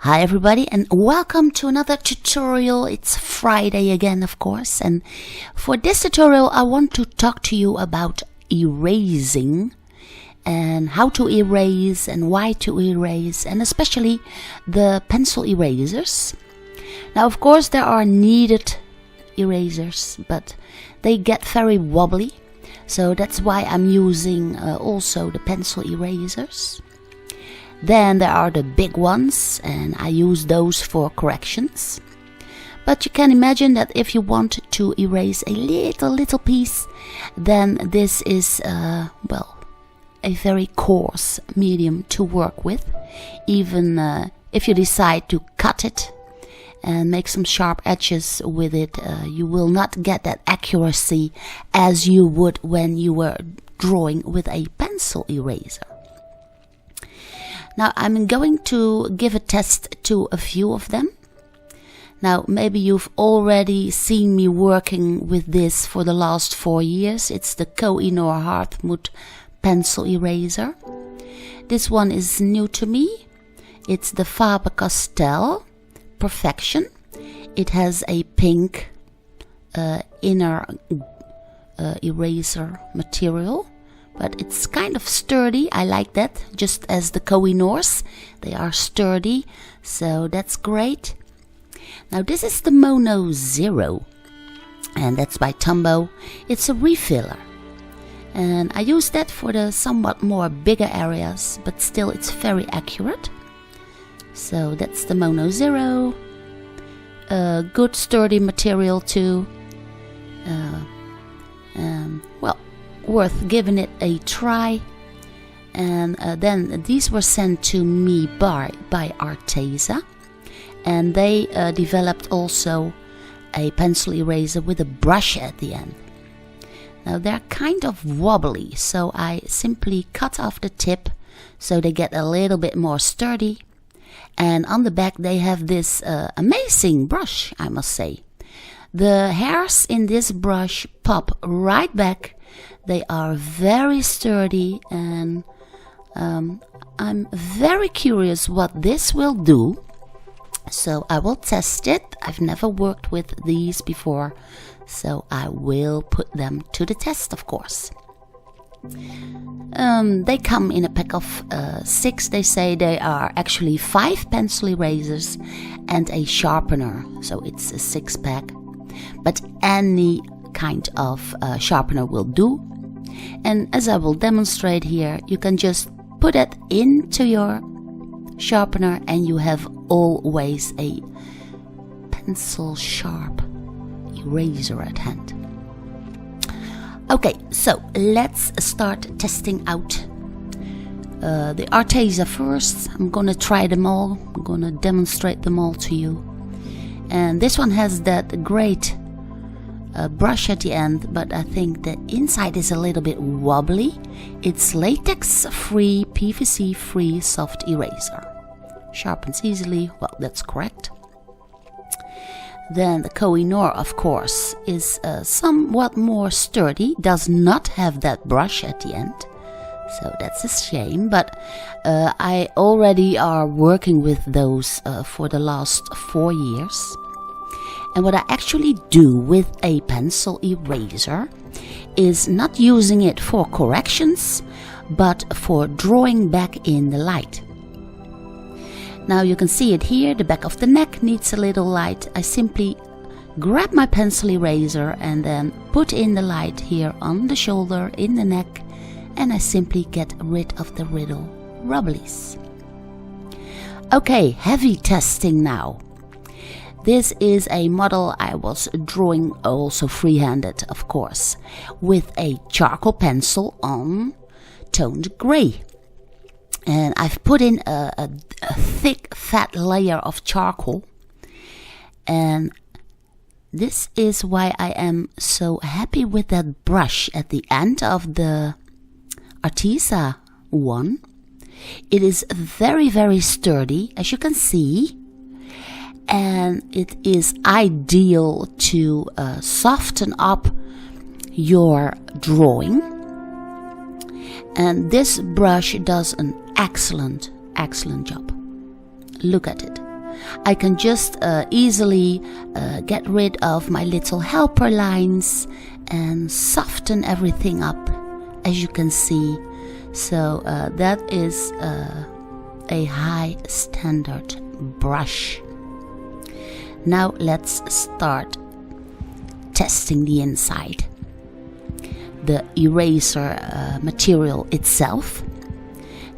Hi everybody and welcome to another tutorial. It's Friday again, of course, and for this tutorial I want to talk to you about erasing and how to erase and why to erase, and especially the pencil erasers. Now of course there are kneaded erasers, but they get very wobbly, so that's why I'm using also the pencil erasers. Then there are the big ones, and I use those for corrections. But you can imagine that if you want to erase a little piece, then this is, well, a very coarse medium to work with. Even if you decide to cut it and make some sharp edges with it, you will not get that accuracy as you would when you were drawing with a pencil eraser. Now I'm going to give a test to a few of them. Now maybe you've already seen me working with this for the last 4 years. It's the Koh I Noor Hardwood pencil eraser. This one is new to me. It's the Faber Castell Perfection. It has a pink inner eraser material. But it's kind of sturdy. I like that, just as the Kohinoors. They are sturdy, so that's great. Now this is the Mono Zero, and that's by Tombow. It's a refiller, and I use that for the somewhat more bigger areas, but still it's very accurate. So that's the Mono Zero. Good sturdy material too. Well, worth giving it a try. And then these were sent to me by Arteza, and they developed also a pencil eraser with a brush at the end. Now they're kind of wobbly, so I simply cut off the tip so they get a little bit more sturdy. And on the back they have this amazing brush, I must say. The hairs in this brush pop right back. They are very sturdy, and I'm very curious what this will do. So I will test it. I've never worked with these before, so I will put them to the test, of course. They come in a pack of 6. They say they are actually 5 pencil erasers and a sharpener, so it's a 6-pack. But any kind of sharpener will do. And as I will demonstrate here, you can just put it into your sharpener and you have always a pencil sharp eraser at hand. Okay, so let's start testing out the Arteza first. I'm gonna try them all. I'm gonna demonstrate them all to you. And this one has that great brush at the end, but I think the inside is a little bit wobbly. It's latex free, PVC free soft eraser. Sharpens easily. Well, that's correct. Then the Koh I Noor, of course, is somewhat more sturdy. Does not have that brush at the end, so that's a shame. But I already are working with those for the last 4 years. And what I actually do with a pencil eraser is not using it for corrections, but for drawing back in the light. Now you can see it here, the back of the neck needs a little light. I simply grab my pencil eraser and then put in the light here on the shoulder, in the neck, and I simply get rid of the little rubblies. Okay, heavy testing now. This is a model I was drawing also freehanded, of course, with a charcoal pencil on toned grey. And I've put in a thick, fat layer of charcoal. And this is why I am so happy with that brush at the end of the Arteza one. It is very, very sturdy, as you can see. And it is ideal to soften up your drawing. And this brush does an excellent job. Look at it. I can just easily get rid of my little helper lines and soften everything up, as you can see. So that is a high standard brush. Now let's start testing the inside. The eraser material itself.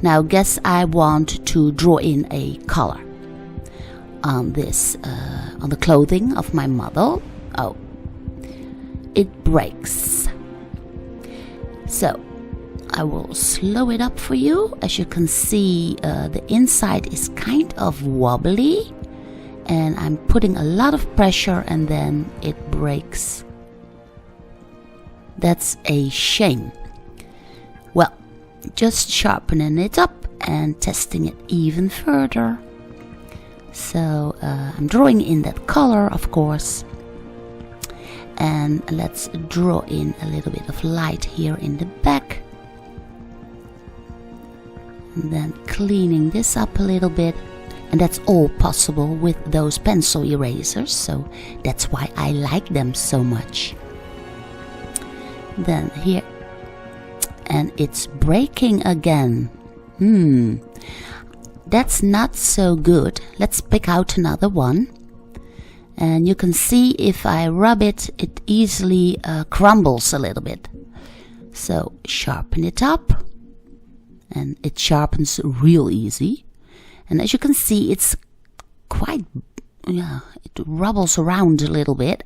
Now guess I want to draw in a color on this, on the clothing of my model. Oh, it breaks. So I will slow it up for you. As you can see, the inside is kind of wobbly, and I'm putting a lot of pressure and then it breaks. That's a shame. Well, just sharpening it up and testing it even further. So I'm drawing in that color, of course, and let's draw in a little bit of light here in the back, and then cleaning this up a little bit. And that's all possible with those pencil erasers, so that's why I like them so much. Then here, and it's breaking again. That's not so good. Let's pick out another one. And you can see if I rub it, it easily crumbles a little bit. So sharpen it up, and it sharpens real easy. And as you can see, it's quite, it wobbles around a little bit.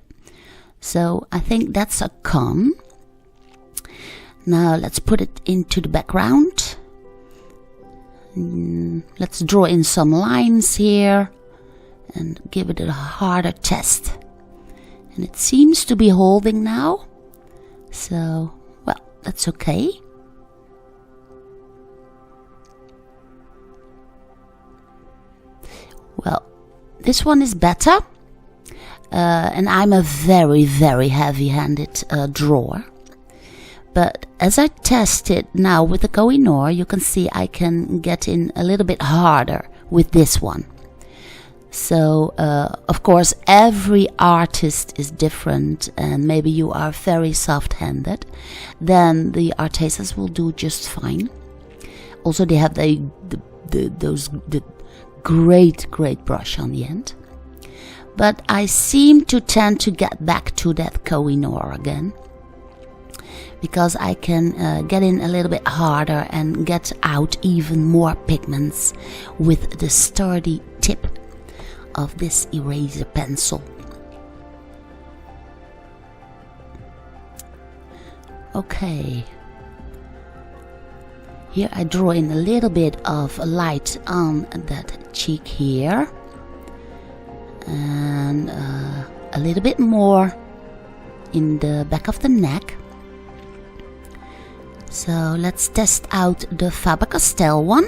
So I think that's a con. Now let's put it into the background. Let's draw in some lines here and give it a harder test. And it seems to be holding now. So, well, that's okay. Well, this one is better. And I'm a very, very heavy-handed drawer. But as I test it now with the Kohinoor, you can see I can get in a little bit harder with this one. So, of course, every artist is different, and maybe you are very soft-handed. Then the Artezas will do just fine. Also, they have the great brush on the end. But I seem to tend to get back to that Kohinoor again, because I can get in a little bit harder and get out even more pigments with the sturdy tip of this eraser pencil. Okay, here I draw in a little bit of light on that cheek here, and a little bit more in the back of the neck. So let's test out the Faber Castell one,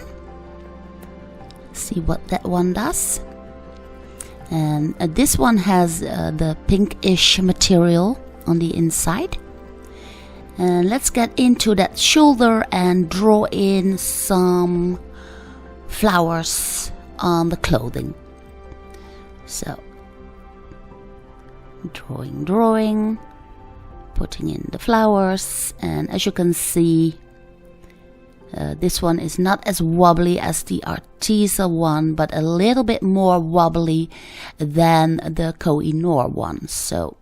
see what that one does. And this one has the pinkish material on the inside. And let's get into that shoulder and draw in some flowers on the clothing. So, drawing, putting in the flowers, and as you can see, this one is not as wobbly as the Arteza one, but a little bit more wobbly than the Kohinoor one. So,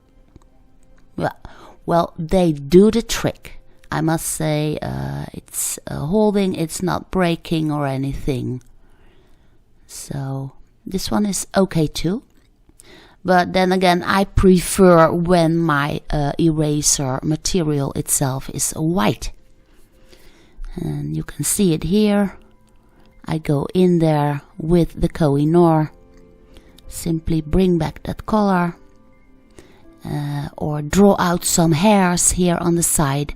well, they do the trick. I must say, it's holding, it's not breaking or anything. So, this one is okay too. But then again, I prefer when my eraser material itself is white. And you can see it here. I go in there with the Kohinoor. Simply bring back that color. Or draw out some hairs here on the side.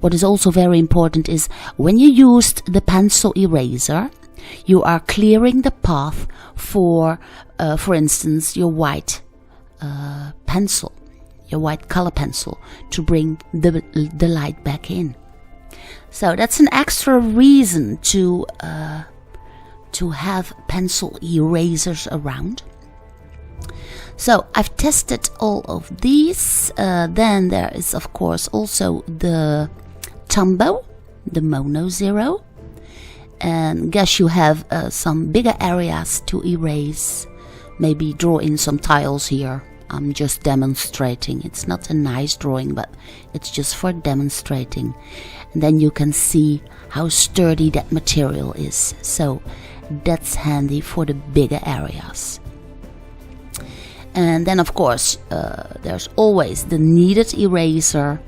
What is also very important is when you used the pencil eraser, you are clearing the path for instance, your white pencil, your white color pencil, to bring the light back in. So that's an extra reason to have pencil erasers around. So I've tested all of these. Then there is of course also the Tombow, the Mono Zero. And guess you have some bigger areas to erase. Maybe draw in some tiles here. I'm just demonstrating. It's not a nice drawing, but it's just for demonstrating. And then you can see how sturdy that material is. So that's handy for the bigger areas. And then of course there's always the kneaded eraser,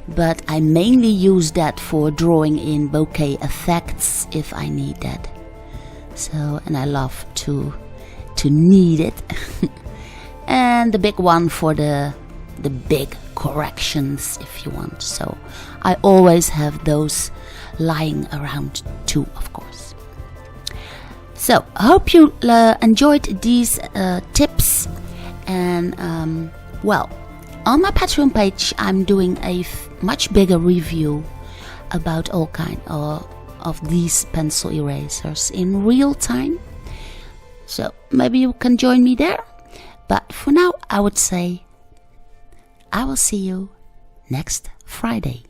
but I mainly use that for drawing in bokeh effects if I need that. So, and I love to knead it. And the big one for the big corrections if you want. So I always have those lying around too, of course. So I hope you enjoyed these tips. And well, on my Patreon page I'm doing a much bigger review about all kind of these pencil erasers in real time. So maybe you can join me there. But for now I would say I will see you next Friday.